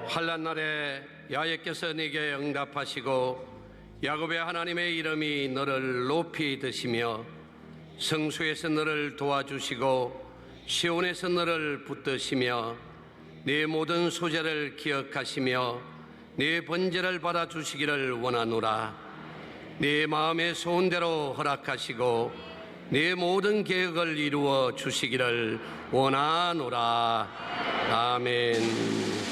환난 날에 야훼께서 네게 응답하시고 야곱의 하나님의 이름이 너를 높이 드시며 성수에서 너를 도와주시고 시온에서 너를 붙드시며 네 모든 소재를 기억하시며 네 번제를 받아주시기를 원하노라. 네 마음의 소원대로 허락하시고 네 모든 계획을 이루어 주시기를 원하노라. 아멘.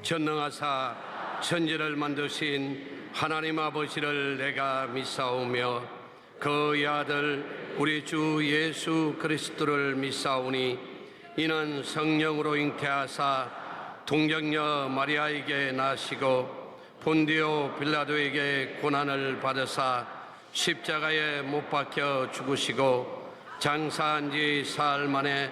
전능하사 천지를 만드신 하나님 아버지를 내가 믿사오며 그의 아들 우리 주 예수 그리스도를 믿사오니 이는 성령으로 잉태하사 동정녀 마리아에게 나시고 본디오 빌라도에게 고난을 받으사 십자가에 못 박혀 죽으시고 장사한 지 사흘 만에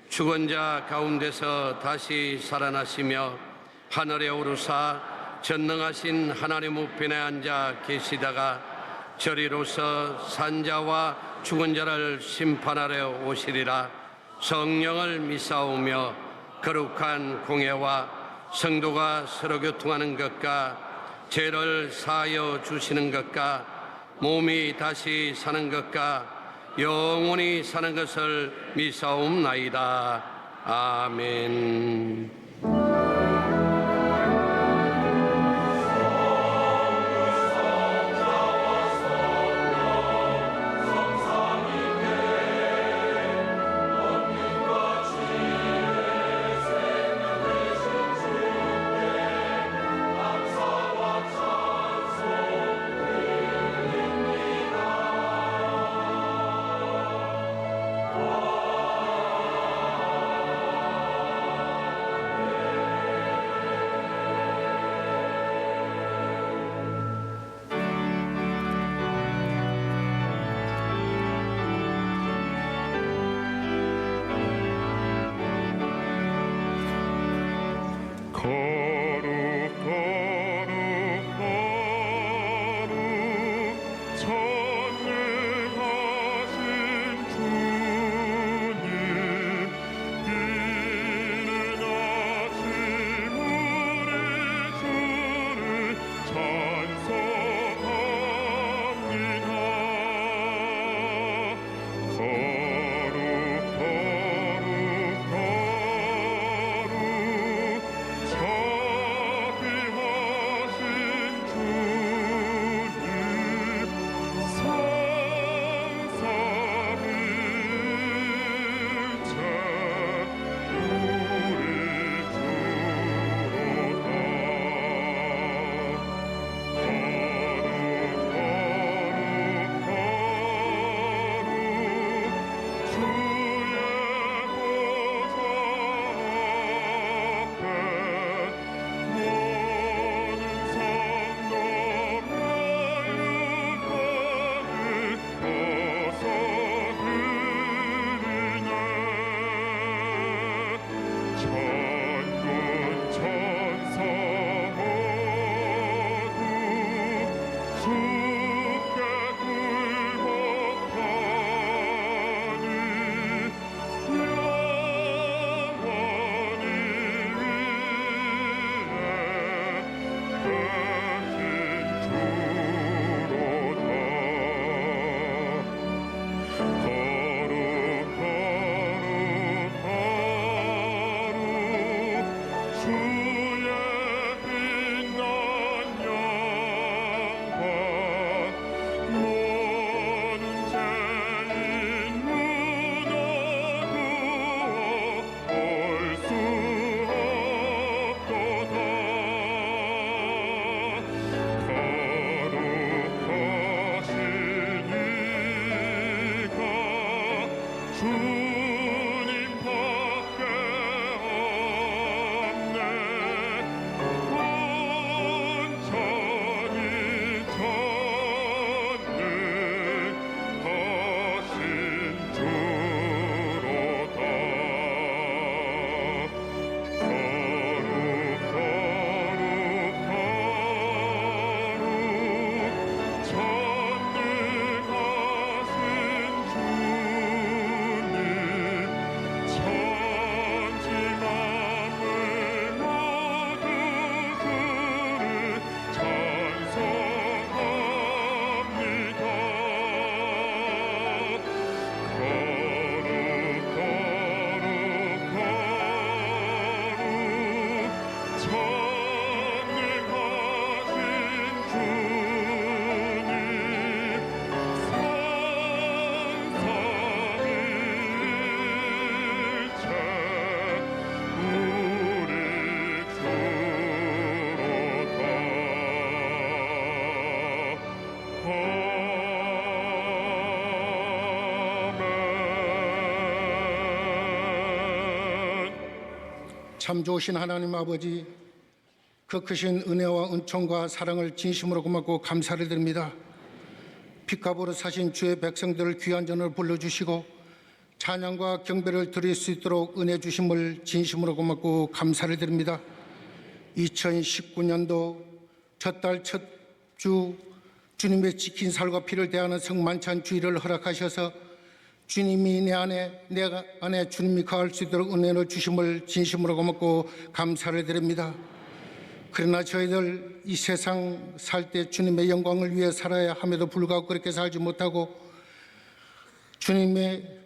죽은 자 가운데서 다시 살아나시며 하늘에 오르사 전능하신 하나님 우편에 앉아 계시다가 저리로서 산자와 죽은 자를 심판하러 오시리라. 성령을 믿사오며 거룩한 공예와 성도가 서로 교통하는 것과 죄를 사하여 주시는 것과 몸이 다시 사는 것과 영원히 사는 것을 믿사옵나이다. 아멘. 참 좋으신 하나님 아버지, 그 크신 은혜와 은총과 사랑을 진심으로 고맙고 감사를 드립니다. 핏값으로 사신 주의 백성들을 귀한 전을 불러주시고 찬양과 경배를 드릴 수 있도록 은혜 주심을 진심으로 고맙고 감사를 드립니다. 2019년도 첫 달 첫 주 주님의 지킨 살과 피를 대하는 성만찬 주일을 허락하셔서 주님이 내 안에 주님이 거할 수 있도록 은혜를 주심을 진심으로 고맙고 감사를 드립니다. 그러나 저희들 이 세상 살 때 주님의 영광을 위해 살아야 함에도 불구하고 그렇게 살지 못하고 주님의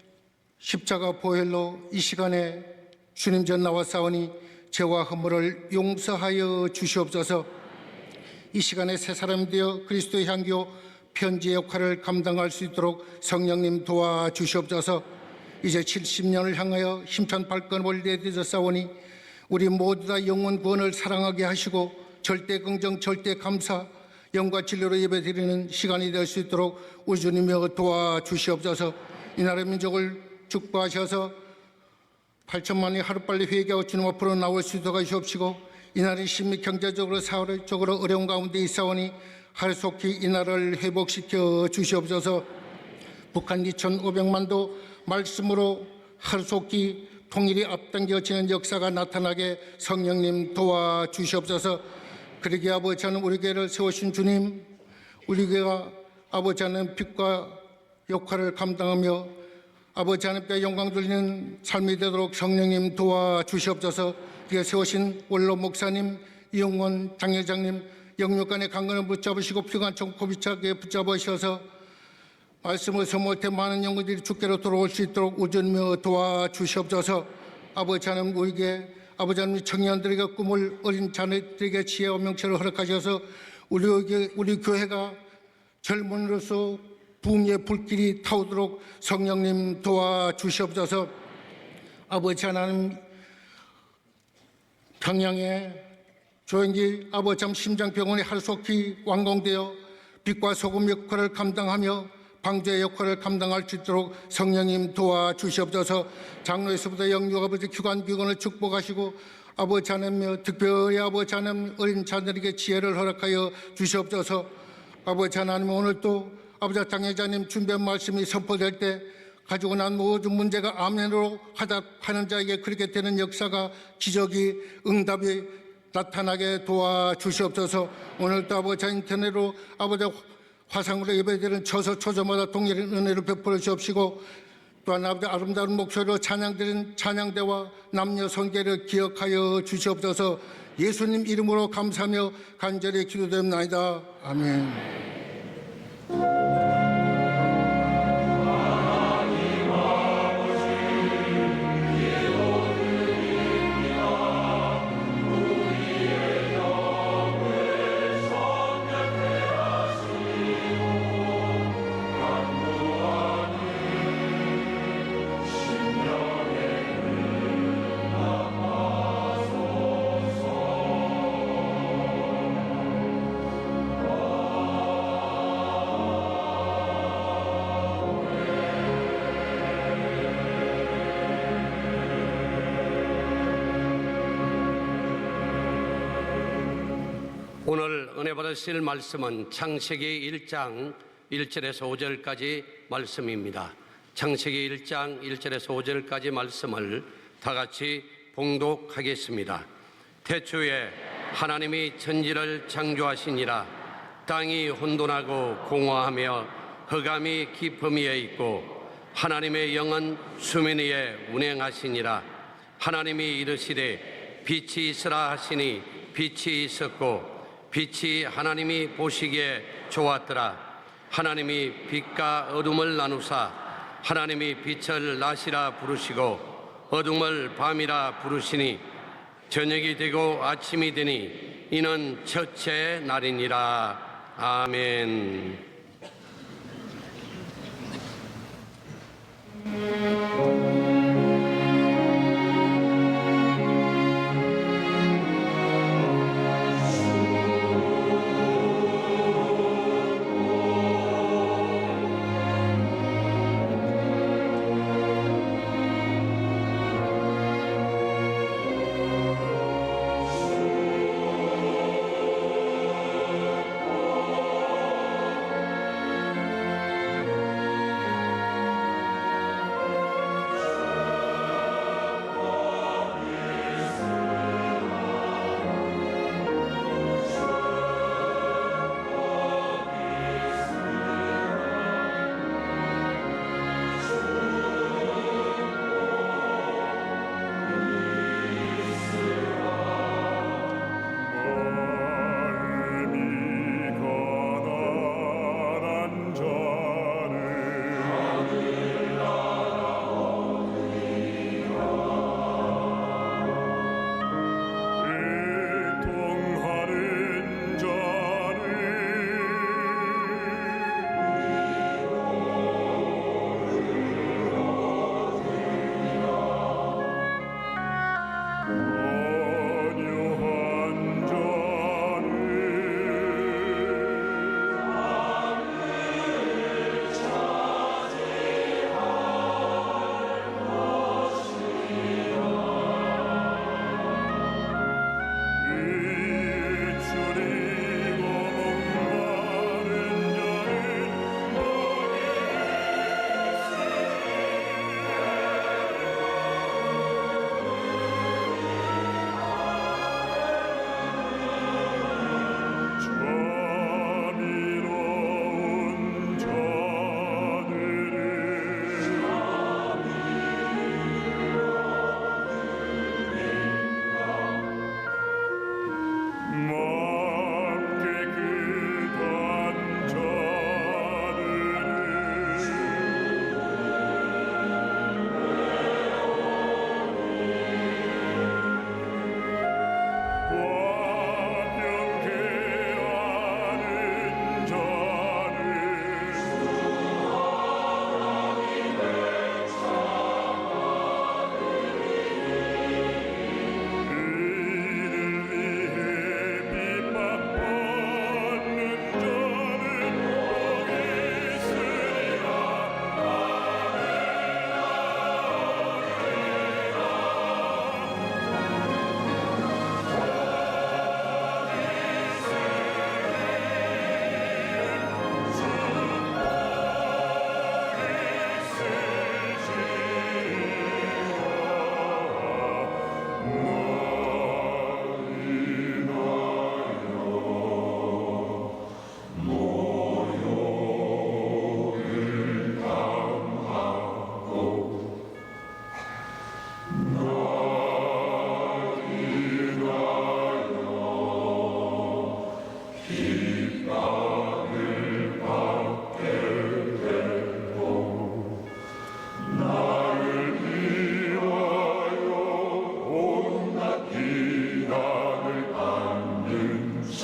십자가 보혈로 이 시간에 주님 전 나와 싸우니 죄와 허물을 용서하여 주시옵소서. 이 시간에 새 사람이 되어 그리스도의 향교 편지의 역할을 감당할 수 있도록 성령님 도와주시옵소서. 이제 70년을 향하여 힘찬 발걸음을 내딛어 싸우니 우리 모두 다 영원 구원을 사랑하게 하시고 절대 긍정 절대 감사 영과 진리로 예배드리는 시간이 될 수 있도록 우리 주님여 도와주시옵소서. 이 나라 민족을 축복하셔서 8천만이 하루빨리 회개하고 주님 앞으로 나올 수 있도록 하시옵시고, 이 나라는 심리 경제적으로 사회적으로 어려운 가운데 있사오니 하루속히 이 나라를 회복시켜 주시옵소서. 북한 2,500만도 말씀으로 하루속히 통일이 앞당겨지는 역사가 나타나게 성령님 도와주시옵소서. 그러기에 아버지 하나님 우리 교회를 세우신 주님, 우리 교회가 아버지 하나님 빛과 역할을 감당하며 아버지 하나님께 영광 돌리는 삶이 되도록 성령님 도와주시옵소서. 우리가 세우신 원로 목사님, 이용원 당회장님 영육간의 강건을 붙잡으시고 평안 청코비차게 붙잡으셔서 말씀을 소모할 많은 영혼들이 주께로 돌아올 수 있도록 우전며 도와주시옵소서. 아버지 하나님 우리에게 아버지 하나님 청년들에게 꿈을 어린 자녀들에게 지혜와 명철을 허락하셔서 우리 교회가 젊은이로서 부흥의 불길이 타오도록 성령님 도와주시옵소서. 아버지 하나님 평양의 조영기 아버지 심장병원이 하루속히 완공되어 빛과 소금 역할을 감당하며 방주의 역할을 감당할 수 있도록 성령님 도와주시옵소서. 장로에서부터 영육 아버지 기관을 축복하시고 아버지 하나님 특별히 아버지 하나님 어린 자들에게 지혜를 허락하여 주시옵소서. 아버지 하나님 오늘 또 아버지 당회자님 준비한 말씀이 선포될 때 가지고 난 모든 문제가 아멘으로 하는 자에게 그렇게 되는 역사가 기적이 응답이 나타나게 도와주시옵소서. 오늘도 아버지 인터넷으로 아버지 화상으로 예배드리는 초소마다 동일한 은혜를 베풀어 주옵시고 또한 아버지 아름다운 목소리로 찬양드린 찬양대와 남녀 성계를 기억하여 주시옵소서. 예수님 이름으로 감사하며 간절히 기도드립니다. 아멘. 오늘 은혜 받으실 말씀은 창세기 1장 1절에서 5절까지 말씀입니다. 창세기 1장 1절에서 5절까지 말씀을 다 같이 봉독하겠습니다. 태초에 하나님이 천지를 창조하시니라. 땅이 혼돈하고 공허하며 흑암이 깊음 위에 있고 하나님의 영은 수면 위에 운행하시니라. 하나님이 이르시되 빛이 있으라 하시니 빛이 있었고 빛이 하나님이 보시기에 좋았더라. 하나님이 빛과 어둠을 나누사 하나님이 빛을 낮이라 부르시고 어둠을 밤이라 부르시니 저녁이 되고 아침이 되니 이는 첫째 날이니라. 아멘.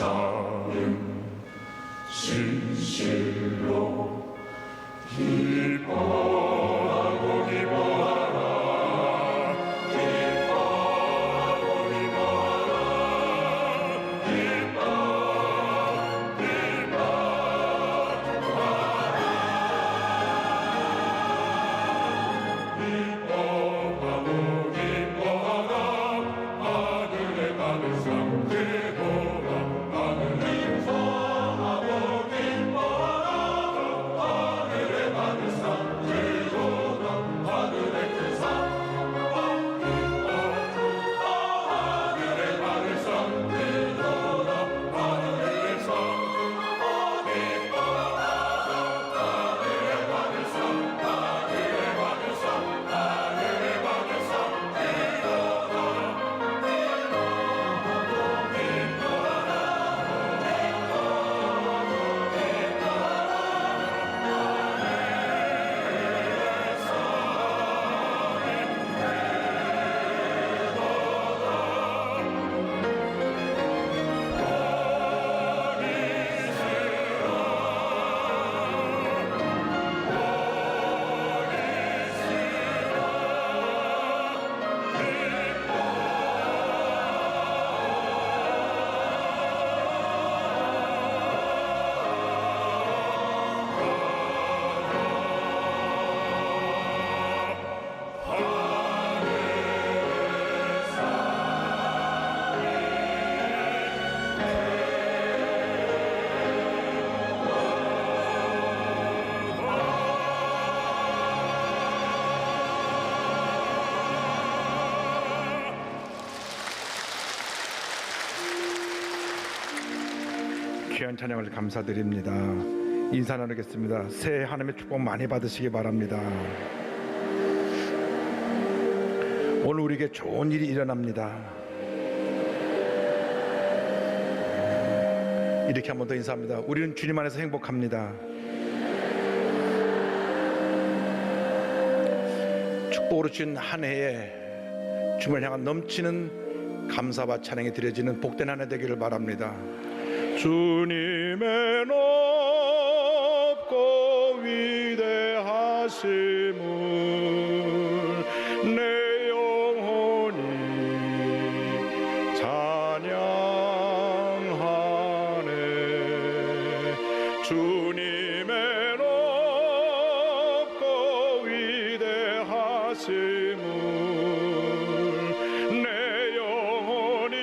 자는 진실로 기뻐하고 기뻐하라 기뻐하고 기뻐하라 기뻐하고 기뻐하라 하늘에 받을 상 되도록 하늘에 기뻐하고 기뻐하라 하늘에 받을 상 되도록 하늘에 큰 상 하늘에 받을 상 되도록 하늘에 상 하늘에 받을 상 하늘에 받을 상 하늘에 받을 상 되도록 귀한 찬양을 감사드립니다. 인사 나누겠습니다. 새해 하나님의 축복 많이 받으시기 바랍니다. 오늘 우리에게 좋은 일이 일어납니다. 이렇게 한 번 더 인사합니다. 우리는 주님 안에서 행복합니다. 축복으로 주신 한 해에 주님을 향한 넘치는 감사와 찬양이 드려지는 복된 한 해 되기를 바랍니다. 주님의 높고 위대하심을 내 영혼이 찬양하네. 주님의 높고 위대하심을 내 영혼이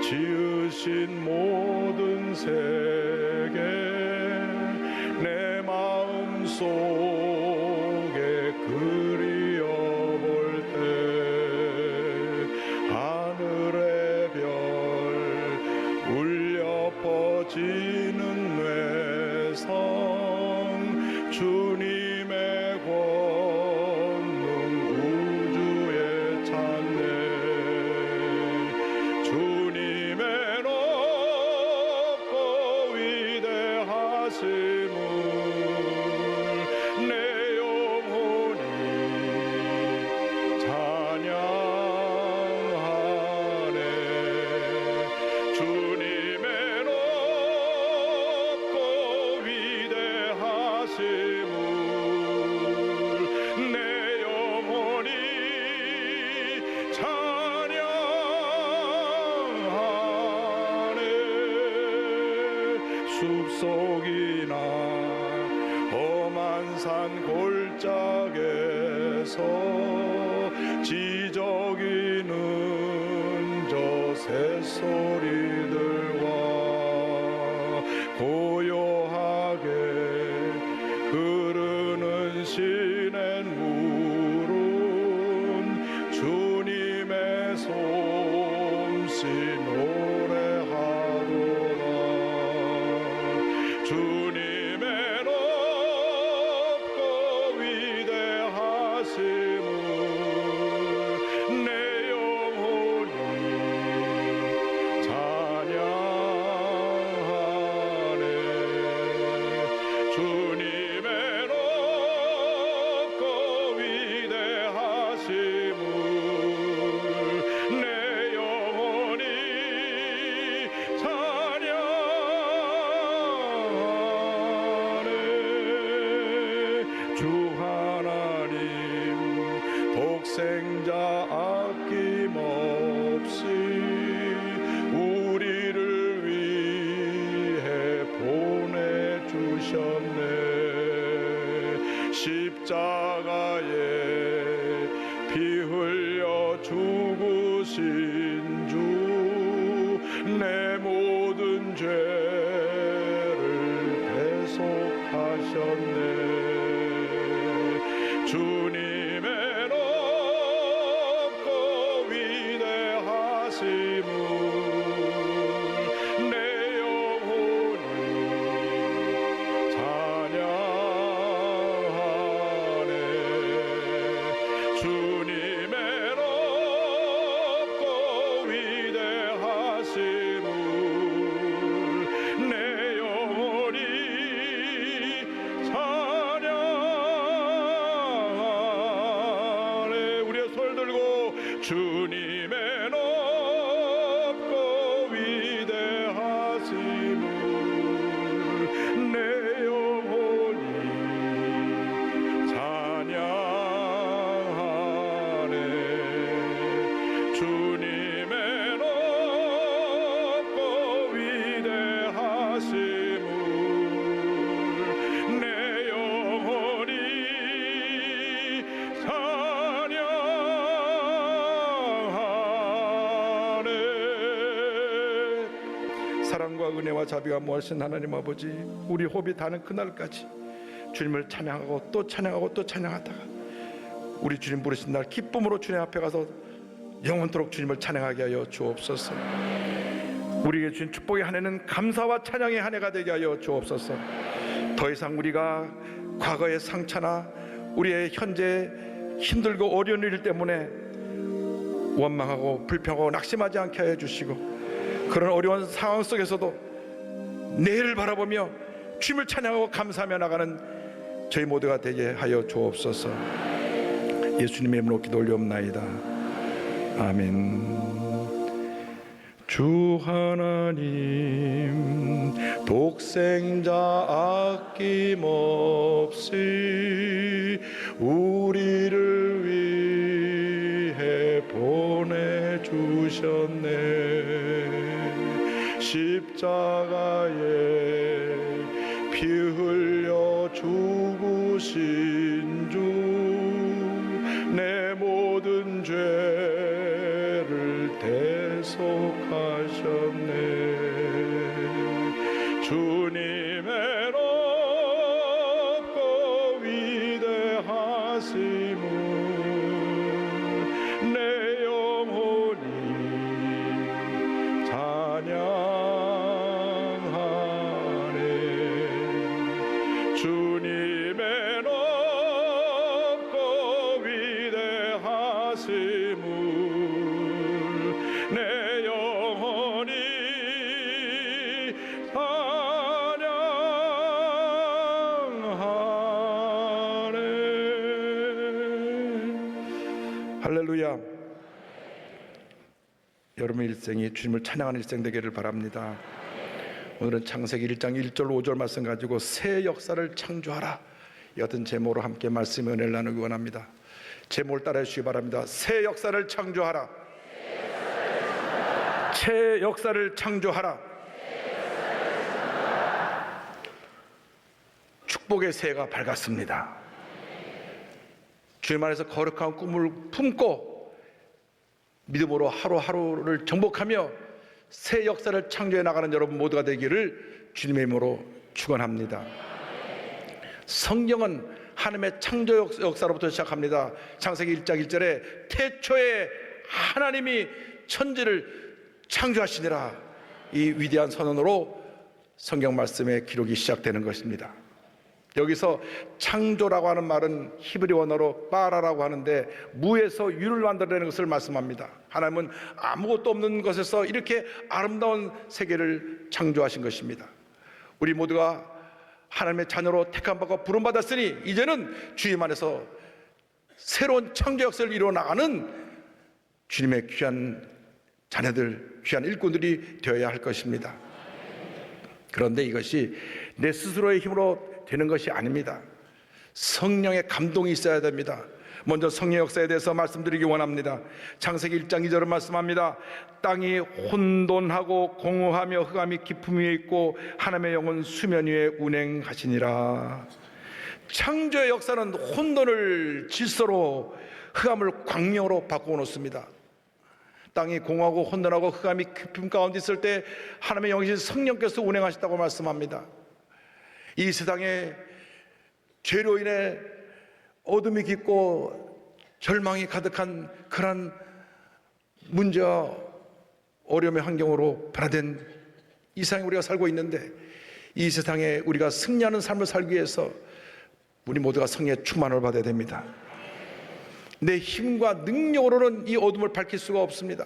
지으신 모든 세계 내 마음 속에 그리워볼 때 하늘의 별 울려 퍼지는 뇌성 주님의 권능 우주에 찾네. 주님의 높고 위대하심을 내 영혼이 찬양하네. 주님의 높고 위대하심을 내 영혼이 찬양하네. 숲속이나 험한 산 골짜기에서 지저귀는 저 새소리들과 고요하게 흐르는 시냇물은 주님의 솜씨 노래하도다. 주님의 높고 위대하심을 내 영혼이 찬양하네. 주셨네. 십자가에 피 흘려 죽으신 주, 내 모든 죄를 대속하셨네. 주님의 높고 위대하심을 내 영혼이 찬양하네. 주님의 높고 위대하심을 내 영혼이 찬양하네. 우리의 손을 들고 주님의 높고 위대하심을 내 영혼이 찬양하네. 주님의 높고 위대하심을 내 영혼이 찬양하네. 사랑과 은혜와 자비가 무하신 하나님 아버지, 우리 호흡이 닿는 그날까지 주님을 찬양하고 또 찬양하고 또 찬양하다가 우리 주님 부르신 날 기쁨으로 주님 앞에 가서 영원토록 주님을 찬양하게 하여 주옵소서. 우리에게 주신 축복의 한 해는 감사와 찬양의 한 해가 되게 하여 주옵소서. 더 이상 우리가 과거의 상처나 우리의 현재 힘들고 어려운 일 때문에 원망하고 불평하고 낙심하지 않게 하여 주시고, 그런 어려운 상황 속에서도 내일을 바라보며 주님을 찬양하고 감사하며 나가는 저희 모두가 되게 하여 주옵소서. 예수님의 이름으로 기도 올리옵나이다. 아멘. 주 하나님 독생자 아낌없이 우리를 위해 보내주셨네. 십자가에 피 흘려 죽으신 주, 내 모든 죄를 대속하셨네. 주님의 높고 위대하심을 내 영혼이 찬양하네. 주님의 높고 위대하심을 내 영혼이 찬양하네. 할렐루야. 여러분의 일생이 주님을 찬양하는 일생 되기를 바랍니다. 오늘은 창세기 1장 1절 5절 말씀 가지고 새 역사를 창조하라, 이 같은 제목으로 함께 말씀의 은혜를 나누기 원합니다. 제목을 따라해 주시기 바랍니다. 새 역사를 창조하라. 새 역사를 창조하라. 축복의 새해가 밝았습니다. 주님 안에서 거룩한 꿈을 품고 믿음으로 하루하루를 정복하며 새 역사를 창조해 나가는 여러분 모두가 되기를 주님의 이름으로 축원합니다. 성경은 하나님의 창조 역사로부터 시작합니다. 창세기 1장 1절에 태초에 하나님이 천지를 창조하시니라, 이 위대한 선언으로 성경 말씀의 기록이 시작되는 것입니다. 여기서 창조라고 하는 말은 히브리 원어로 빠라라고 하는데 무에서 유를 만들어내는 것을 말씀합니다. 하나님은 아무것도 없는 것에서 이렇게 아름다운 세계를 창조하신 것입니다. 우리 모두가 하나님의 자녀로 택함받고 부름받았으니 이제는 주님 안에서 새로운 창조 역사를 이루어나가는 주님의 귀한 자녀들, 귀한 일꾼들이 되어야 할 것입니다. 그런데 이것이 내 스스로의 힘으로 되는 것이 아닙니다. 성령의 감동이 있어야 됩니다. 먼저 성령 역사에 대해서 말씀드리기 원합니다. 창세기 1장 2절은 말씀합니다. 땅이 혼돈하고 공허하며 흑암이 깊음 위에 있고 하나님의 영은 수면 위에 운행하시니라. 창조의 역사는 혼돈을 질서로, 흑암을 광명으로 바꾸어 놓습니다. 땅이 공허하고 혼돈하고 흑암이 깊음 가운데 있을 때 하나님의 영이신 성령께서 운행하셨다고 말씀합니다. 이 세상에 죄로 인해 어둠이 깊고 절망이 가득한 그런 문제와 어려움의 환경으로 변화된 이 세상에 우리가 살고 있는데, 이 세상에 우리가 승리하는 삶을 살기 위해서 우리 모두가 성령의 충만을 받아야 됩니다. 내 힘과 능력으로는 이 어둠을 밝힐 수가 없습니다.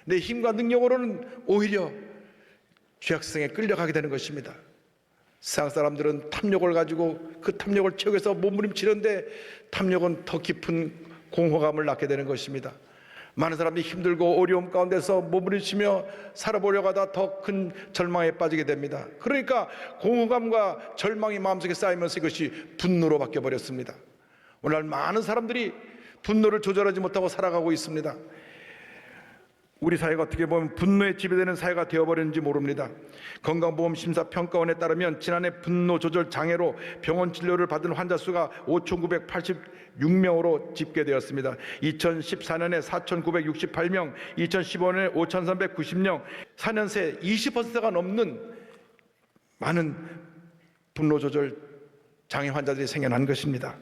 내 힘과 능력으로는 오히려 죄악성에 끌려가게 되는 것입니다. 세상 사람들은 탐욕을 가지고 그 탐욕을 채우기 위해서 몸부림치는데, 탐욕은 더 깊은 공허감을 낳게 되는 것입니다. 많은 사람들이 힘들고 어려움 가운데서 몸부림치며 살아보려고 하다 더 큰 절망에 빠지게 됩니다. 그러니까 공허감과 절망이 마음속에 쌓이면서 이것이 분노로 바뀌어버렸습니다. 오늘날 많은 사람들이 분노를 조절하지 못하고 살아가고 있습니다. 우리 사회가 어떻게 보면 분노에 지배되는 사회가 되어버렸는지 모릅니다. 건강보험심사평가원에 따르면 지난해 분노 조절 장애로 병원 진료를 받은 환자 수가 5,986명으로 집계되었습니다. 2014년에 4,968명, 2015년에 5,390명, 4년 새 20%가 넘는 많은 분노 조절 장애 환자들이 생겨난 것입니다.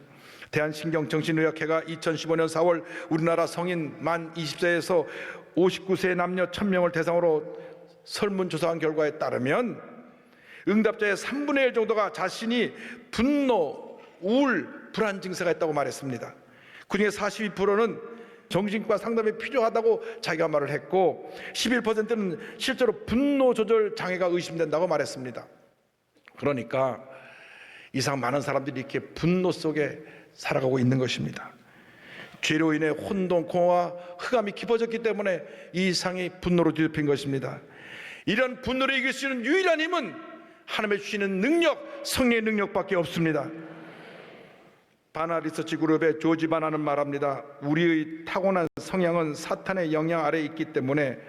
대한신경정신의학회가 2015년 4월 우리나라 성인 만 20세에서 59세 남녀 1,000명을 대상으로 설문조사한 결과에 따르면 응답자의 3분의 1 정도가 자신이 분노, 우울, 불안 증세가 있다고 말했습니다. 그중에 42%는 정신과 상담이 필요하다고 자기가 말을 했고, 11%는 실제로 분노 조절 장애가 의심된다고 말했습니다. 그러니까 이상 많은 사람들이 이렇게 분노 속에 살아가고 있는 것입니다. 죄로 인해 혼돈, 공허와 흑암이 깊어졌기 때문에 이 이상이 분노로 뒤덮인 것입니다. 이런 분노를 이길 수 있는 유일한 힘은 하나님의 주시는 능력, 성령의 능력밖에 없습니다. 바나 리서치 그룹의 조지 바나는 말합니다. 우리의 타고난 성향은 사탄의 영향 아래에 있기 때문에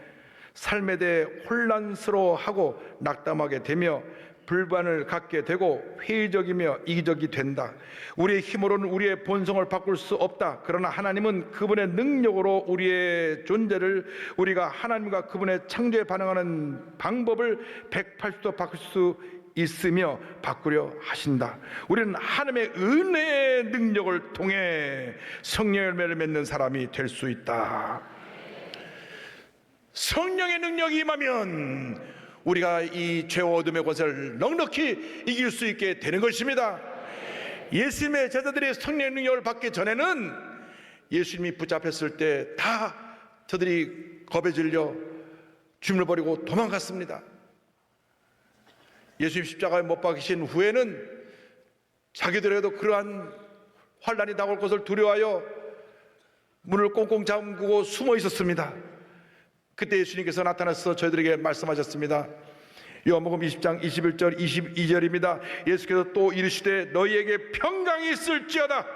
삶에 대해 혼란스러워하고 낙담하게 되며 불만을 갖게 되고 회의적이며 이기적이 된다. 우리의 힘으로는 우리의 본성을 바꿀 수 없다. 그러나 하나님은 그분의 능력으로 우리의 존재를, 우리가 하나님과 그분의 창조에 반응하는 방법을 180도 바꿀 수 있으며 바꾸려 하신다. 우리는 하나님의 은혜의 능력을 통해 성령의 열매를 맺는 사람이 될 수 있다. 성령의 능력이 임하면 우리가 이 죄와 어둠의 권세를 넉넉히 이길 수 있게 되는 것입니다. 예수님의 제자들이 성령의 능력을 받기 전에는 예수님이 붙잡혔을 때 다 저들이 겁에 질려 주님을 버리고 도망갔습니다. 예수님 십자가에 못 박히신 후에는 자기들에게도 그러한 환난이 다가올 것을 두려워하여 문을 꽁꽁 잠그고 숨어 있었습니다. 그때 예수님께서 나타나서 저희들에게 말씀하셨습니다. 요한복음 20장 21절 22절입니다. 예수께서 또 이르시되 너희에게 평강이 있을지어다.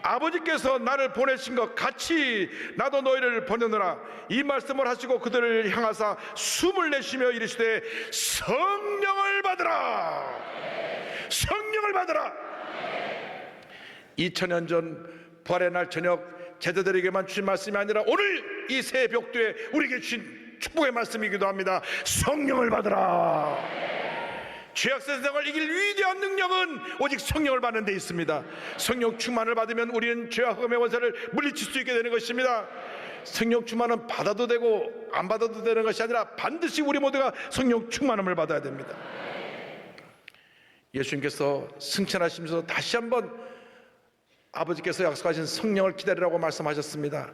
아버지께서 나를 보내신 것 같이 나도 너희를 보내노라. 이 말씀을 하시고 그들을 향하사 숨을 내쉬며 이르시되 성령을 받으라. 성령을 받으라. 2000년 전 부활의 날 저녁 제자들에게만 주신 말씀이 아니라 오늘 이 새 벽두에 우리에게 주신 축복의 말씀이기도 합니다. 성령을 받으라. 죄악 세상을 이길 위대한 능력은 오직 성령을 받는 데 있습니다. 성령 충만을 받으면 우리는 죄와 흑암의 권세를 물리칠 수 있게 되는 것입니다. 성령 충만은 받아도 되고 안 받아도 되는 것이 아니라 반드시 우리 모두가 성령 충만함을 받아야 됩니다. 예수님께서 승천하시면서 다시 한번 아버지께서 약속하신 성령을 기다리라고 말씀하셨습니다.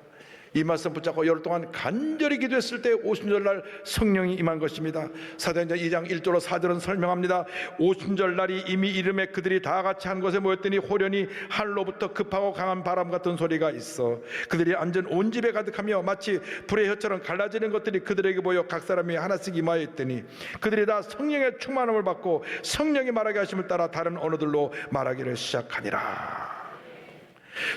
이 말씀 붙잡고 열흘 동안 간절히 기도했을 때 오순절날 성령이 임한 것입니다. 사도행전 2장 1절로 4절은 설명합니다. 오순절날이 이미 이름에 그들이 다 같이 한 곳에 모였더니 호련히 하늘로부터 급하고 강한 바람 같은 소리가 있어 그들이 앉은 온 집에 가득하며 마치 불의 혀처럼 갈라지는 것들이 그들에게 보여 각 사람이 하나씩 임하여 있더니 그들이 다 성령의 충만함을 받고 성령이 말하게 하심을 따라 다른 언어들로 말하기를 시작하니라.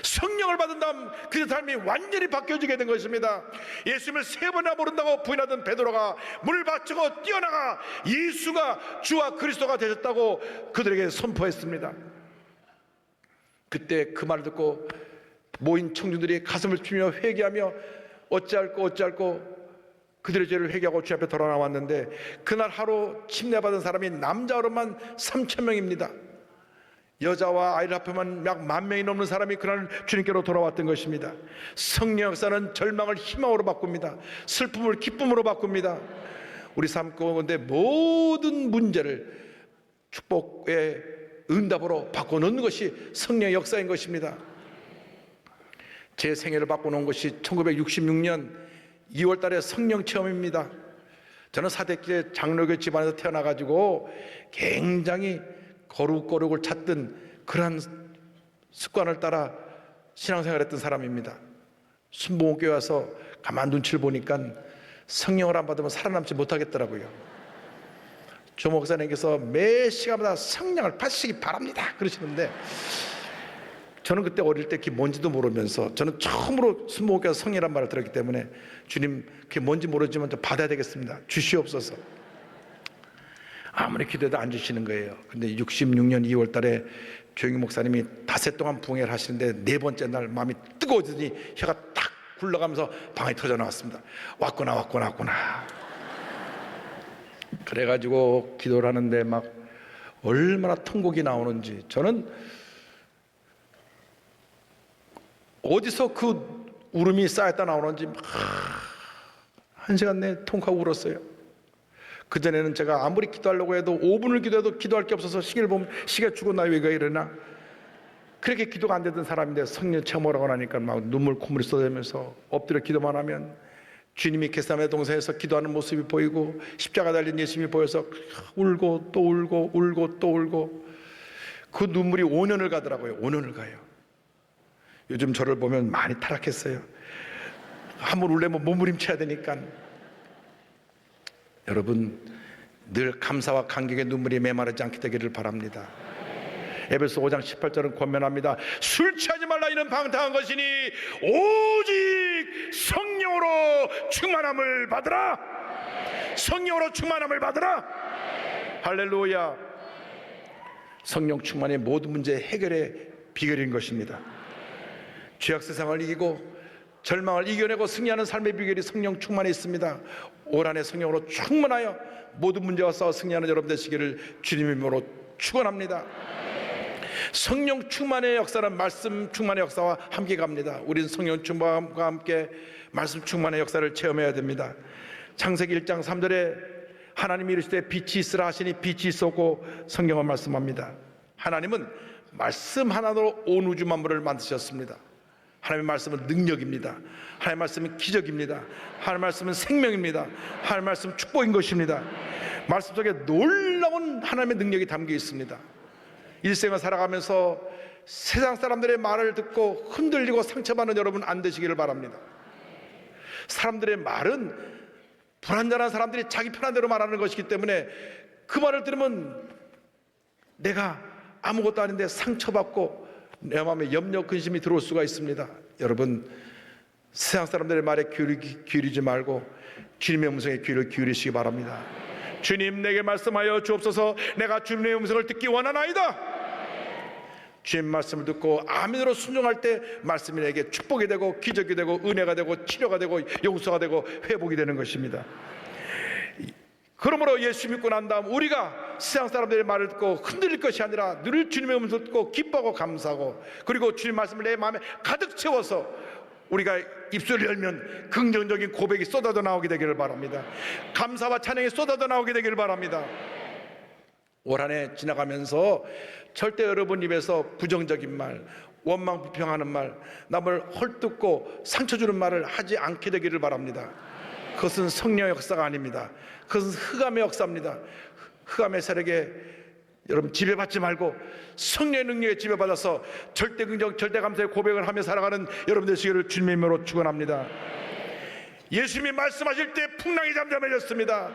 성령을 받은 다음 그 삶이 완전히 바뀌어지게 된 것입니다. 예수님을 3번이나 모른다고 부인하던 베드로가 물 바치고 뛰어나가 예수가 주와 그리스도가 되셨다고 그들에게 선포했습니다. 그때 그 말을 듣고 모인 청중들이 가슴을 치며 회개하며 어찌할꼬 그들의 죄를 회개하고 주 앞에 돌아나왔는데, 그날 하루 침례받은 사람이 남자 어른만 3,000명입니다. 여자와 아이를 합하면 약 10,000명이 넘는 사람이 그날 주님께로 돌아왔던 것입니다. 성령 역사는 절망을 희망으로 바꿉니다. 슬픔을 기쁨으로 바꿉니다. 우리 삶 가운데 모든 문제를 축복의 응답으로 바꿔놓는 것이 성령의 역사인 것입니다. 제 생애를 바꿔놓은 것이 1966년 2월 달에 성령 체험입니다. 저는 사대기의 장로교 집안에서 태어나가지고 굉장히 거룩을 찾던 그러한 습관을 따라 신앙생활을 했던 사람입니다. 순복음교회 와서 가만 눈치를 보니까 성령을 안 받으면 살아남지 못하겠더라고요. 조 목사님께서 매 시간마다 성령을 받으시기 바랍니다 그러시는데, 저는 그때 어릴 때 그게 뭔지도 모르면서, 저는 처음으로 순복음교회에서 성령이란 말을 들었기 때문에 주님 그게 뭔지 모르지만 좀 받아야 되겠습니다, 주시옵소서. 아무리 기도해도 안 주시는 거예요. 근데 66년 2월 달에 조영희 목사님이 닷새 동안 부흥회를 하시는데 4번째 날 마음이 뜨거워지더니 혀가 딱 굴러가면서 방에 터져 나왔습니다. 왔구나. 그래가지고 기도를 하는데 막 얼마나 통곡이 나오는지, 저는 어디서 그 울음이 쌓였다 나오는지 막 1시간 내에 통곡하고 울었어요. 그전에는 제가 아무리 기도하려고 해도 5분을 기도해도 기도할 게 없어서 시계를 보면 시계 주고 나 왜 이러나, 그렇게 기도가 안 되던 사람인데 성령 체험하라고 하니까 막 눈물 콧물이 쏟아지면서 엎드려 기도만 하면 주님이 겟세마네 동산에서 기도하는 모습이 보이고 십자가 달린 예수님이 보여서 울고 또 울고 그 눈물이 5년을 가더라고요. 5년을 가요. 요즘 저를 보면 많이 타락했어요. 한번 울려면 몸부림쳐야 되니까. 여러분, 늘 감사와 감격의 눈물이 메마르지 않게 되기를 바랍니다. 에베소 5장 18절은 권면합니다. 술 취하지 말라, 이는 방탕한 것이니 오직 성령으로 충만함을 받으라. 성령으로 충만함을 받으라. 할렐루야. 성령 충만이 모든 문제 해결의 비결인 것입니다. 죄악 세상을 이기고 절망을 이겨내고 승리하는 삶의 비결이 성령 충만에 있습니다. 올 한 해 성령으로 충만하여 모든 문제와 싸워 승리하는 여러분 되시기를 주님의 이름으로 축원합니다. 성령 충만의 역사는 말씀 충만의 역사와 함께 갑니다. 우리는 성령 충만과 함께 말씀 충만의 역사를 체험해야 됩니다. 창세기 1장 3절에 하나님이 이르시되 빛이 있으라 하시니 빛이 있었고, 성경은 말씀합니다. 하나님은 말씀 하나로 온 우주 만물을 만드셨습니다. 하나님의 말씀은 능력입니다. 하나님의 말씀은 기적입니다. 하나님의 말씀은 생명입니다. 하나님의 말씀은 축복인 것입니다. 말씀 속에 놀라운 하나님의 능력이 담겨 있습니다. 일생을 살아가면서 세상 사람들의 말을 듣고 흔들리고 상처받는 여러분 안 되시기를 바랍니다. 사람들의 말은 불완전한 사람들이 자기 편한 대로 말하는 것이기 때문에 그 말을 들으면 내가 아무것도 아닌데 상처받고 내 마음에 염려 근심이 들어올 수가 있습니다. 여러분, 세상 사람들의 말에 기울이지 말고 주님의 음성에 귀를 기울이시기 바랍니다. 주님, 내게 말씀하여 주옵소서. 내가 주님의 음성을 듣기 원하나이다. 주님 말씀을 듣고 아멘으로 순종할 때 말씀이 내게 축복이 되고 기적이 되고 은혜가 되고 치료가 되고 용서가 되고 회복이 되는 것입니다. 그러므로 예수 믿고 난 다음 우리가 세상 사람들의 말을 듣고 흔들릴 것이 아니라 늘 주님의 음성을 듣고 기뻐하고 감사하고, 그리고 주님 말씀을 내 마음에 가득 채워서 우리가 입술을 열면 긍정적인 고백이 쏟아져 나오게 되기를 바랍니다. 감사와 찬양이 쏟아져 나오게 되기를 바랍니다. 올 한 해 지나가면서 절대 여러분 입에서 부정적인 말, 원망 비평하는 말, 남을 헐뜯고 상처 주는 말을 하지 않게 되기를 바랍니다. 그것은 성령의 역사가 아닙니다. 그것은 흑암의 역사입니다. 흑암의 세력에 여러분 지배받지 말고 성령의 능력에 지배받아서 절대 긍정, 절대 감사의 고백을 하며 살아가는 여러분 되시기를 주님의 이름으로 축원합니다. 예수님이 말씀하실 때 풍랑이 잠잠해졌습니다.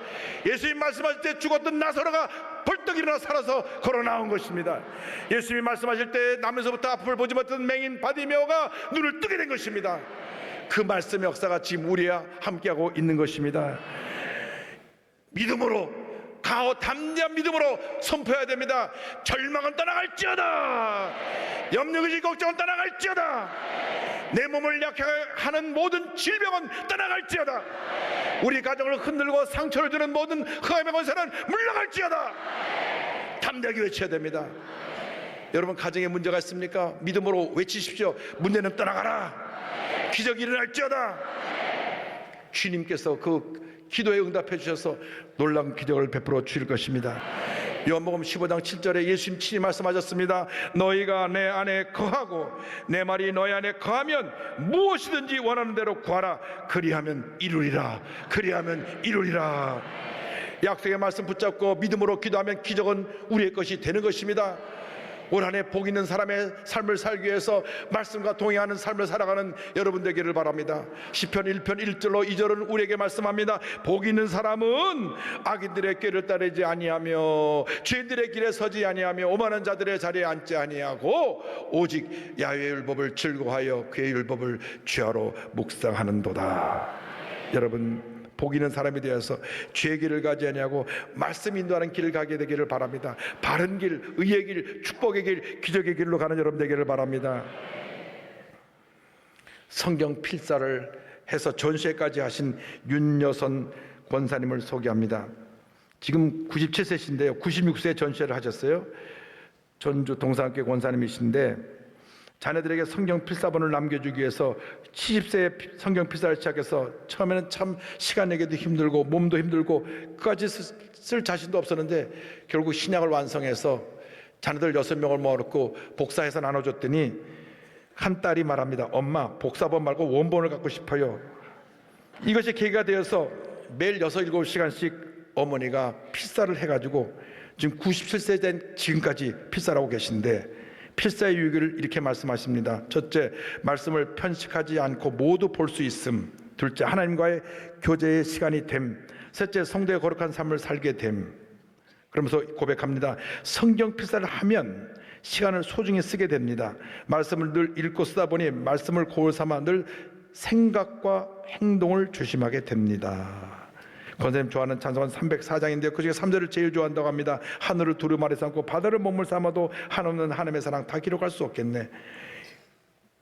예수님이 말씀하실 때 죽었던 나사로가 벌떡 일어나 살아서 걸어 나온 것입니다. 예수님이 말씀하실 때 나면서부터 앞을 보지 못했던 맹인 바디메오가 눈을 뜨게 된 것입니다. 그 말씀의 역사가 지금 우리와 함께하고 있는 것입니다. 믿음으로, 강하고 담대한 믿음으로 선포해야 됩니다. 절망은 떠나갈지어다, 염려의식 걱정은 떠나갈지어다, 내 몸을 약하는 모든 질병은 떠나갈지어다, 우리 가정을 흔들고 상처를 주는 모든 흑암의 권세는 물러갈지어다. 담대하게 외쳐야 됩니다. 여러분, 가정에 문제가 있습니까? 믿음으로 외치십시오. 문제는 떠나가라. 기적이 일어날지어다. 주님께서 그 기도에 응답해 주셔서 놀라운 기적을 베풀어 주실 것입니다. 요한복음 15장 7절에 예수님 친히 말씀하셨습니다. 너희가 내 안에 거하고 내 말이 너희 안에 거하면 무엇이든지 원하는 대로 구하라. 그리하면 이루리라. 그리하면 이루리라. 약속의 말씀 붙잡고 믿음으로 기도하면 기적은 우리의 것이 되는 것입니다. 올 한 해 복 있는 사람의 삶을 살기 위해서 말씀과 동행하는 삶을 살아가는 여러분 되기를 바랍니다. 시편 1편 1절로 2절은 우리에게 말씀합니다. 복 있는 사람은 악인들의 꾀를 따르지 아니하며 죄인들의 길에 서지 아니하며 오만한 자들의 자리에 앉지 아니하고 오직 야훼의 율법을 즐거워하여 그의 율법을 죄하러 묵상하는도다. 여러분, 복 있는 사람이 되어서 죄의 길을 가지 아니하고 말씀 인도하는 길을 가게 되기를 바랍니다. 바른 길, 의의 길, 축복의 길, 기적의 길로 가는 여러분 되기를 바랍니다. 성경 필사를 해서 전시회까지 하신 윤여선 권사님을 소개합니다. 지금 97세신데요 96세에 전시회를 하셨어요. 전주 동산학교 권사님이신데 자녀들에게 성경 필사본을 남겨주기 위해서 70세에 성경 필사를 시작해서 처음에는 참 시간 내기도 힘들고 몸도 힘들고 끝까지 쓸 자신도 없었는데 결국 신약을 완성해서 자녀들 6명을 모아놓고 복사해서 나눠줬더니 한 딸이 말합니다. 엄마, 복사본 말고 원본을 갖고 싶어요. 이것이 계기가 되어서 매일 6, 7시간씩 어머니가 필사를 해가지고 지금 97세 된 지금까지 필사를 하고 계신데 필사의 유익을 이렇게 말씀하십니다. 첫째, 말씀을 편식하지 않고 모두 볼 수 있음. 둘째, 하나님과의 교제의 시간이 됨. 셋째, 성도의 거룩한 삶을 살게 됨. 그러면서 고백합니다. 성경 필사를 하면 시간을 소중히 쓰게 됩니다. 말씀을 늘 읽고 쓰다 보니 말씀을 고을 삼아 늘 생각과 행동을 조심하게 됩니다. 권사님 좋아하는 찬송가 304장인데요 그중에 3절을 제일 좋아한다고 합니다. 하늘을 두루마리 삼고 바다를 몸을 삼아도 한없는 하나님의 사랑 다 기록할 수 없겠네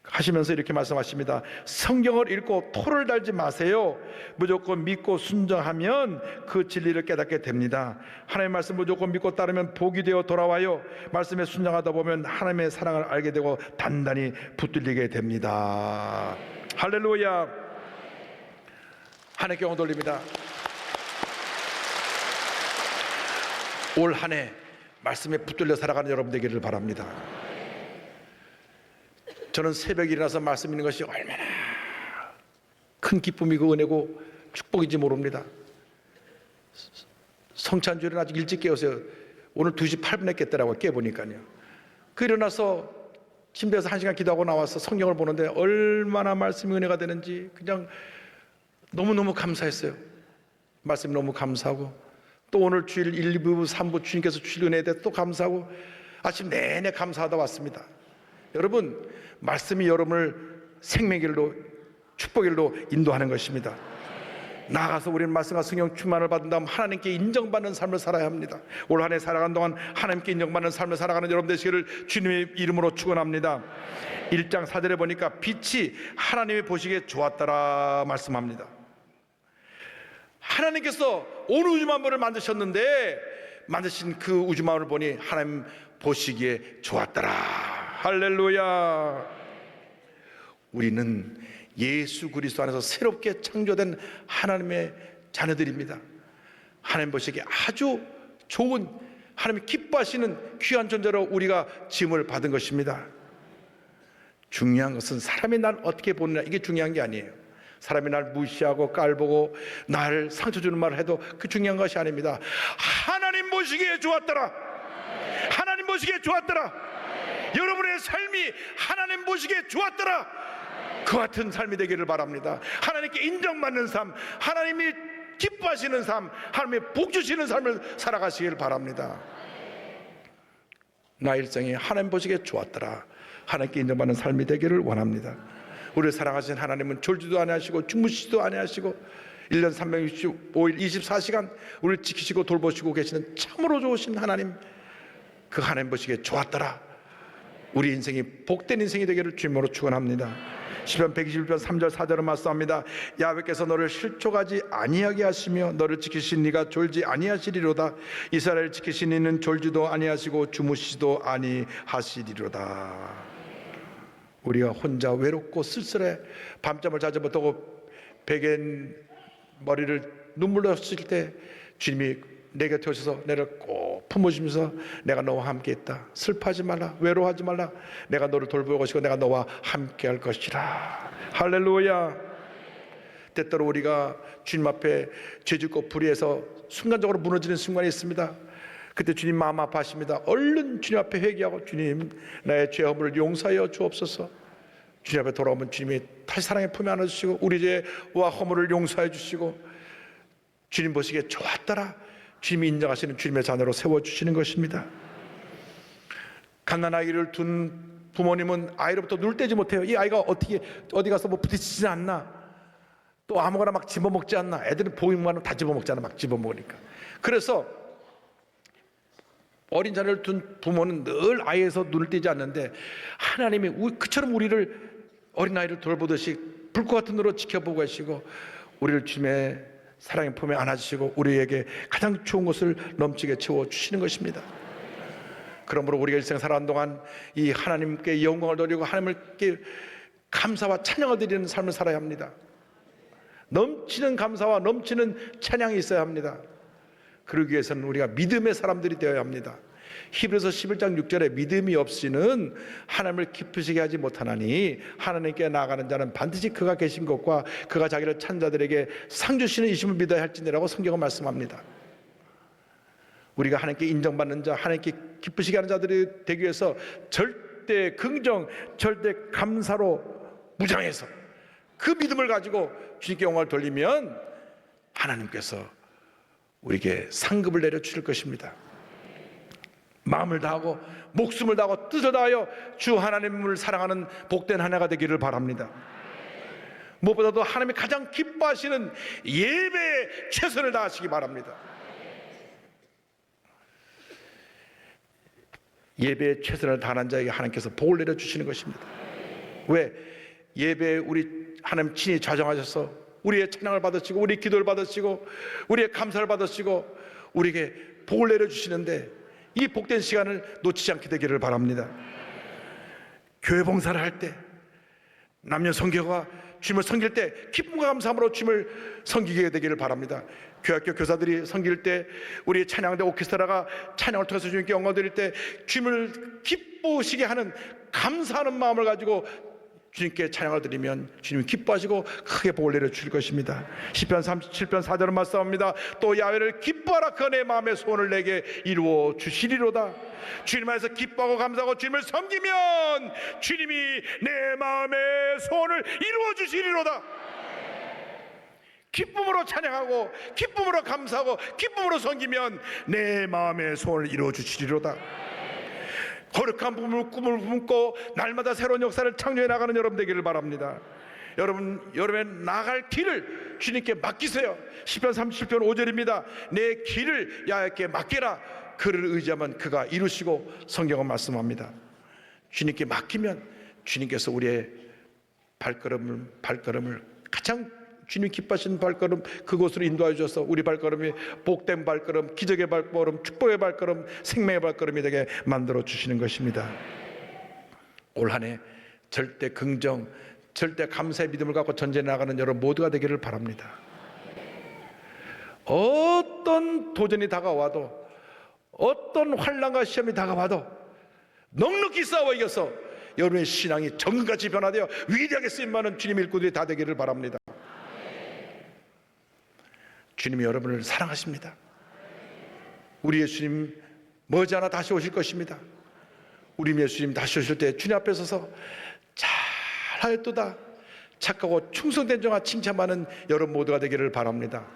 하시면서 이렇게 말씀하십니다. 성경을 읽고 토를 달지 마세요. 무조건 믿고 순종하면 그 진리를 깨닫게 됩니다. 하나님의 말씀 무조건 믿고 따르면 복이 되어 돌아와요. 말씀에 순종하다 보면 하나님의 사랑을 알게 되고 단단히 붙들리게 됩니다. 할렐루야. 하나님께 영광 돌립니다. 올 한 해 말씀에 붙들려 살아가는 여러분 되기를 바랍니다. 저는 새벽에 일어나서 말씀 읽는 것이 얼마나 큰 기쁨이고 은혜고 축복인지 모릅니다. 성찬주일은 아직 일찍 깨어서요. 오늘 2시 8분에 깼더라고요. 깨보니까요. 그 일어나서 침대에서 1시간 기도하고 나와서 성경을 보는데 얼마나 말씀이 은혜가 되는지 그냥 너무너무 감사했어요. 말씀이 너무 감사하고 또 오늘 주일 1, 2부, 3부 주님께서 주실 은혜에 대해 또 감사하고 아침 내내 감사하다 왔습니다. 여러분, 말씀이 여러분을 생명길로 축복길로 인도하는 것입니다. 나아가서 우리는 말씀과 성령 충만을 받은 다음 하나님께 인정받는 삶을 살아야 합니다. 올 한 해 살아가는 동안 하나님께 인정받는 삶을 살아가는 여러분 되시기를 주님의 이름으로 축원합니다. 1장 4절에 보니까 빛이 하나님이 보시기에 좋았더라 말씀합니다. 하나님께서 온 우주 만물을 만드셨는데 만드신 그 우주 만물을 보니 하나님 보시기에 좋았더라. 할렐루야. 우리는 예수 그리스도 안에서 새롭게 창조된 하나님의 자녀들입니다. 하나님 보시기에 아주 좋은, 하나님이 기뻐하시는 귀한 존재로 우리가 지음을 받은 것입니다. 중요한 것은 사람이 날 어떻게 보느냐, 이게 중요한 게 아니에요. 사람이 날 무시하고 깔보고 나를 상처 주는 말을 해도 그 중요한 것이 아닙니다. 하나님 보시기에 좋았더라. 하나님 보시기에 좋았더라. 여러분의 삶이 하나님 보시기에 좋았더라. 그 같은 삶이 되기를 바랍니다. 하나님께 인정받는 삶, 하나님이 기뻐하시는 삶, 하나님의 복 주시는 삶을 살아가시길 바랍니다. 나 일생이 하나님 보시기에 좋았더라, 하나님께 인정받는 삶이 되기를 원합니다. 우리를 사랑하신 하나님은 졸지도 아니하시고 주무시지도 아니하시고 1년 365일 24시간 우리를 지키시고 돌보시고 계시는 참으로 좋으신 하나님, 그 하나님 보시기에 좋았더라, 우리 인생이 복된 인생이 되기를 주님으로 축원합니다. 시편 121편 3절 4절은 말씀합니다. 야훼께서 너를 실족하지 아니하게 하시며 너를 지키신 이가 졸지 아니하시리로다. 이스라엘을 지키신 이는 졸지도 아니하시고 주무시지도 아니하시리로다. 우리가 혼자 외롭고 쓸쓸해 밤잠을 자지 못하고 베개 머리를 눈물로 쓸 때 주님이 내 곁에 오셔서 나를 꼭 품으시면서 내가 너와 함께 있다, 슬퍼하지 말라, 외로워하지 말라, 내가 너를 돌볼 것이고 내가 너와 함께 할 것이라. 할렐루야. 때때로 우리가 주님 앞에 죄짓고 불의해서 순간적으로 무너지는 순간이 있습니다. 그때 주님 마음 아파하십니다. 얼른 주님 앞에 회개하고, 주님 나의 죄 허물을 용서하여 주옵소서. 주님 앞에 돌아오면 주님이 다시 사랑의 품에 안아주시고 우리 죄와 허물을 용서해 주시고 주님 보시기에 좋았더라, 주님이 인정하시는 주님의 자녀로 세워주시는 것입니다. 갓난아이를 둔 부모님은 아이로부터 눈을 떼지 못해요. 이 아이가 어디 가서 뭐 부딪히지 않나, 또 아무거나 막 집어먹지 않나. 애들은 보이면 다 집어먹잖아, 막 집어먹으니까. 그래서 어린 자녀를 둔 부모는 늘 아이에서 눈을 떼지 않는데, 하나님이 그처럼 우리를 어린아이를 돌보듯이 불꽃 같은 눈으로 지켜보고 계시고 우리를 주님의 사랑의 품에 안아주시고 우리에게 가장 좋은 것을 넘치게 채워주시는 것입니다. 그러므로 우리가 일생 살아온 동안 이 하나님께 영광을 돌리고 하나님께 감사와 찬양을 드리는 삶을 살아야 합니다. 넘치는 감사와 넘치는 찬양이 있어야 합니다. 그러기 위해서는 우리가 믿음의 사람들이 되어야 합니다. 히브리서 11장 6절에 믿음이 없이는 하나님을 기쁘시게 하지 못하나니 하나님께 나아가는 자는 반드시 그가 계신 것과 그가 자기를 찬 자들에게 상 주시는 이심을 믿어야 할지니라고 성경은 말씀합니다. 우리가 하나님께 인정받는 자, 하나님께 기쁘시게 하는 자들이 되기 위해서 절대 긍정, 절대 감사로 무장해서 그 믿음을 가지고 주님께 영광을 돌리면 하나님께서 우리에게 상급을 내려주실 것입니다. 마음을 다하고 목숨을 다하고 뜻을 다하여 주 하나님을 사랑하는 복된 한 해가 되기를 바랍니다. 무엇보다도 하나님이 가장 기뻐하시는 예배에 최선을 다하시기 바랍니다. 예배에 최선을 다하는 자에게 하나님께서 복을 내려주시는 것입니다. 왜? 예배에 우리 하나님 친히 좌정하셔서 우리의 찬양을 받으시고 우리의 기도를 받으시고 우리의 감사를 받으시고 우리에게 복을 내려주시는데, 이 복된 시간을 놓치지 않게 되기를 바랍니다. 교회 봉사를 할 때, 남녀 성교가 주님을 섬길 때 기쁨과 감사함으로 주님을 섬기게 되기를 바랍니다. 교학교 교사들이 섬길 때, 우리 찬양대 오케스트라가 찬양을 통해서 주님께 영광 드릴 때 주님을 기쁘시게 하는 감사하는 마음을 가지고 주님께 찬양을 드리면 주님이 기뻐하시고 크게 복을 내려주실 것입니다. 시편 37편 4절은 말씀합니다. 또 야훼를 기뻐하라, 그가 내 마음의 소원을 내게 이루어 주시리로다. 주님 안에서 기뻐하고 감사하고 주님을 섬기면 주님이 내 마음의 소원을 이루어 주시리로다. 기쁨으로 찬양하고 기쁨으로 감사하고 기쁨으로 섬기면 내 마음의 소원을 이루어 주시리로다. 거룩한 꿈을 품고 날마다 새로운 역사를 창조해 나가는 여러분 되기를 바랍니다. 여러분의 나갈 길을 주님께 맡기세요. 시편 37편 5절입니다. 내 길을 야훼께 맡기라. 그를 의지하면 그가 이루시고, 성경은 말씀합니다. 주님께 맡기면 주님께서 우리의 발걸음을 가장 주님 기뻐하시는 발걸음, 그곳으로 인도해 주셔서 우리 발걸음이 복된 발걸음, 기적의 발걸음, 축복의 발걸음, 생명의 발걸음이 되게 만들어 주시는 것입니다. 올 한 해 절대 긍정, 절대 감사의 믿음을 갖고 전진해 나가는 여러분 모두가 되기를 바랍니다. 어떤 도전이 다가와도, 어떤 환난과 시험이 다가와도 넉넉히 싸워 이겨서 여러분의 신앙이 정금같이 변화되어 위대하게 쓰임받는 주님의 일꾼들이 다 되기를 바랍니다. 주님이 여러분을 사랑하십니다. 우리 예수님 머지않아 다시 오실 것입니다. 우리 예수님 다시 오실 때 주님 앞에 서서 잘하였도다, 착하고 충성된 종아 칭찬받는 여러분 모두가 되기를 바랍니다.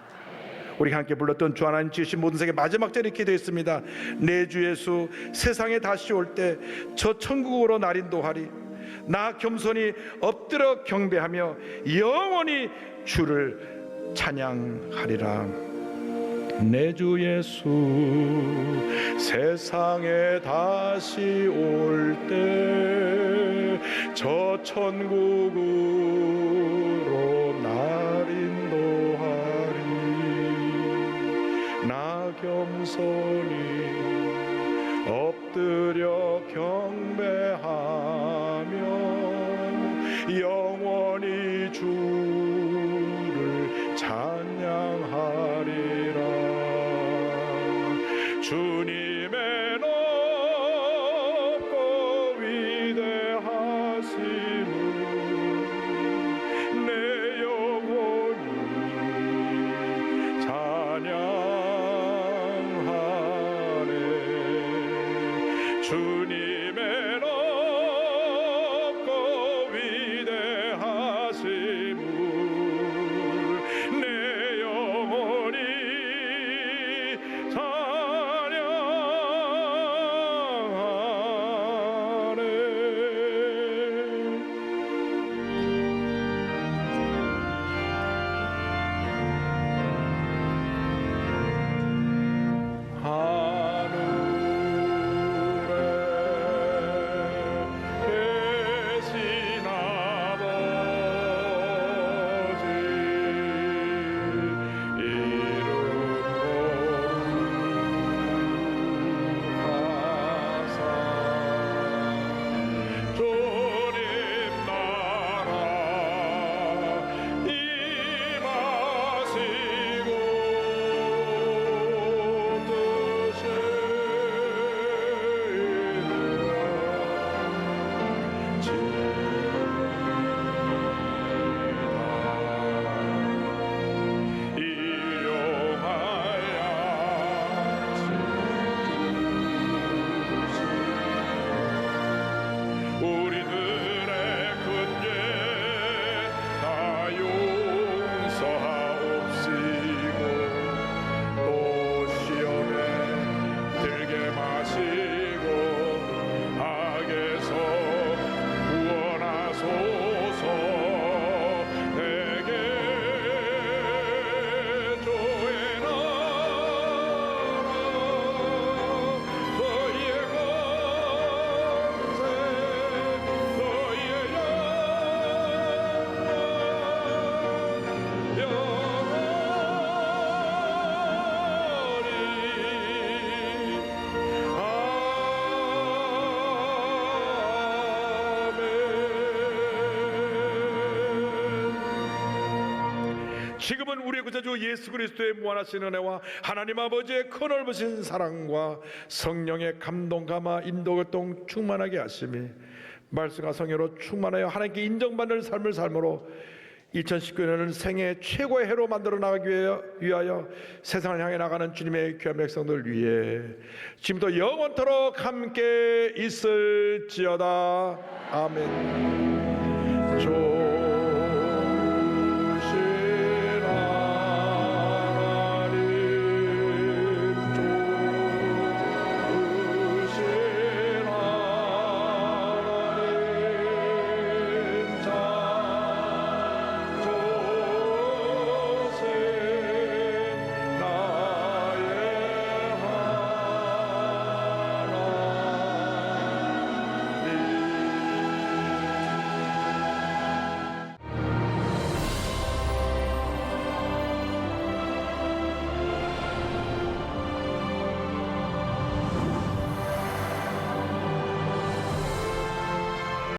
우리 함께 불렀던 주 하나님 지으신 모든 세계 마지막 절에 기도했습니다. 내 주 예수 세상에 다시 올 때 저 천국으로 날 인도하리. 나 겸손히 엎드려 경배하며 영원히 주를 찬양하리라. 내 주 예수 세상에 다시 올 때 저 천국으로 날 인도하리. 나 겸손히 엎드려 경배하며 영원히 주를 찬양하리라. 주님의 높고 위대하심을 내 영혼이 찬양하네. 주님의 높고 위대하심을 내 영혼이 지금은 우리의 구세주 예수 그리스도의 무한하신 은혜와 하나님 아버지의 크넓으신 사랑과 성령의 감동 감화 인도 교통 충만하게 하심이 말씀과 성령으로 충만하여 하나님께 인정받는 삶을 삶으로 2019년은 생애 최고의 해로 만들어 나가기 위하여 세상을 향해 나가는 주님의 귀한 백성들 위해 지금부터 영원토록 함께 있을지어다. 아멘.